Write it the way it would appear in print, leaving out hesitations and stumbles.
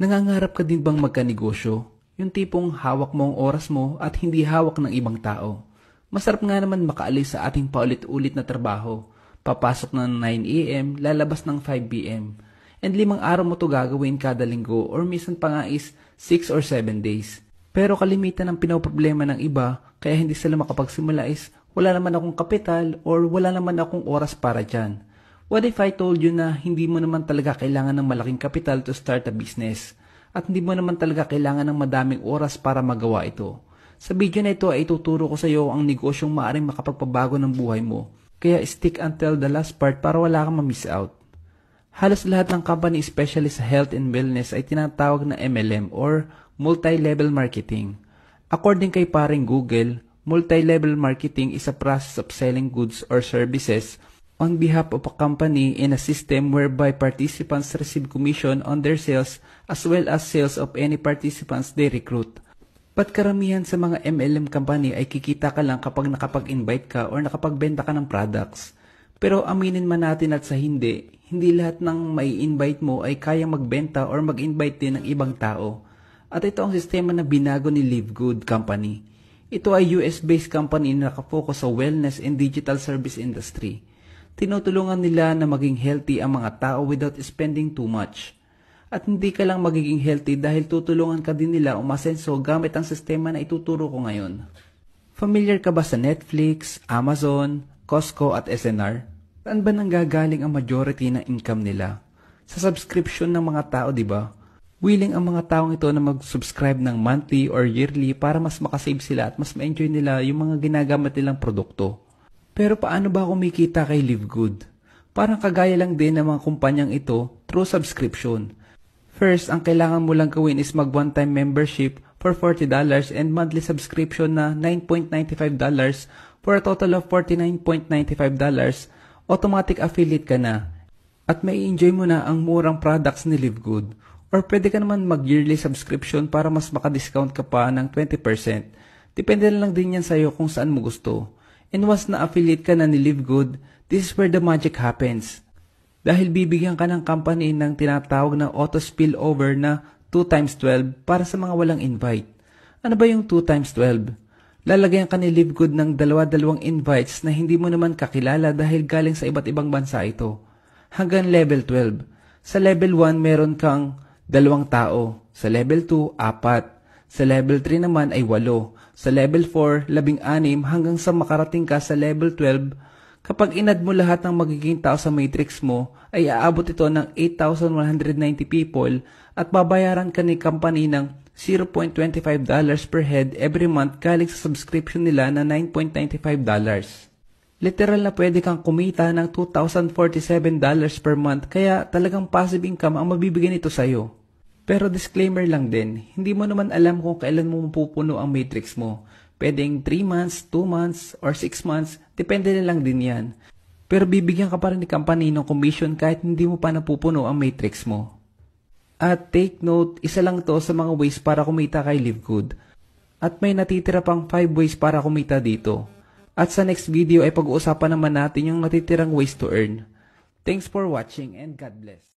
Nangangarap ka din bang magkanegosyo? Yung tipong hawak mo ang oras mo at hindi hawak ng ibang tao. Masarap nga naman makaalis sa ating paulit-ulit na trabaho. Papasok ng 9 a.m., lalabas ng 5 p.m. And 5 araw mo to gagawin kada linggo or minsan pa nga is 6 or 7 days. Pero kalimitan ng pinoproblema ng iba kaya hindi sila makapagsimula is wala naman akong kapital or wala naman akong oras para dyan. What if I told you na hindi mo naman talaga kailangan ng malaking kapital to start a business? At hindi mo naman talaga kailangan ng madaming oras para magawa ito. Sa video na ito ay ituturo ko sa iyo ang negosyong maaaring makapagpabago ng buhay mo. Kaya stick until the last part para wala kang ma-miss out. Halos lahat ng company especially sa health and wellness ay tinatawag na MLM or multi-level marketing. According kay paring Google, multi-level marketing is a process of selling goods or services on behalf of a company in a system whereby participants receive commission on their sales as well as sales of any participants they recruit. But karamihan sa mga MLM company ay kikita ka lang kapag nakapag-invite ka or nakapagbenta ka ng products. Pero aminin man natin at sa hindi lahat ng may invite mo ay kayang magbenta or mag-invite din ng ibang tao. At ito ang sistema na binago ni Live Good Company. Ito ay US-based company na nakafocus sa wellness and digital service industry. Tinutulungan nila na maging healthy ang mga tao without spending too much. At hindi ka lang magiging healthy dahil tutulungan ka din nila umasenso gamit ang sistema na ituturo ko ngayon. Familiar ka ba sa Netflix, Amazon, Costco at SNR? Saan ba nanggagaling ang majority ng income nila? Sa subscription ng mga tao, di ba? Willing ang mga taong ito na mag-subscribe ng monthly or yearly para mas makasave sila at mas ma-enjoy nila yung mga ginagamit nilang produkto. Pero paano ba kumikita kay Live Good? Parang kagaya lang din ng mga kumpanyang ito through subscription. First, ang kailangan mo lang gawin is mag one-time membership for $40 and monthly subscription na $9.95 for a total of $49.95. Automatic affiliate ka na. At may enjoy mo na ang murang products ni Live Good. Or pwede ka naman mag-yearly subscription para mas makadiscount ka pa ng 20%. Depende na lang din yan sa'yo kung saan mo gusto. And once na-affiliate ka na ni Live Good, this is where the magic happens. Dahil bibigyan ka ng company ng tinatawag na auto spillover na 2 times 12 para sa mga walang invite. Ano ba yung 2 times 12? Lalagyan ka ni Live Good ng dalawa-dalawang invites na hindi mo naman kakilala dahil galing sa iba't ibang bansa ito. Hanggang level 12. Sa level 1 meron kang 2 tao. Sa level 2, 4. Sa level 3 naman ay 8. Sa level 4, 16 hanggang sa makarating ka sa level 12. Kapag inad mo lahat ng magiging tao sa matrix mo, ay aabot ito ng 8,190 people at babayaran ka ni company ng $0.25 per head every month galing sa subscription nila na $9.95. Literal na pwede kang kumita ng $2,047 per month kaya talagang passive income ang mabibigay nito sa'yo. Pero disclaimer lang din, hindi mo naman alam kung kailan mo mapupuno ang matrix mo. Pwedeng 3 months, 2 months, or 6 months, depende na lang din yan. Pero bibigyan ka pa rin ni company ng commission kahit hindi mo pa napupuno ang matrix mo. At take note, isa lang to sa mga ways para kumita kay Live Good. At may natitira pang 5 ways para kumita dito. At sa next video ay pag-uusapan naman natin yung natitirang ways to earn. Thanks for watching and God bless.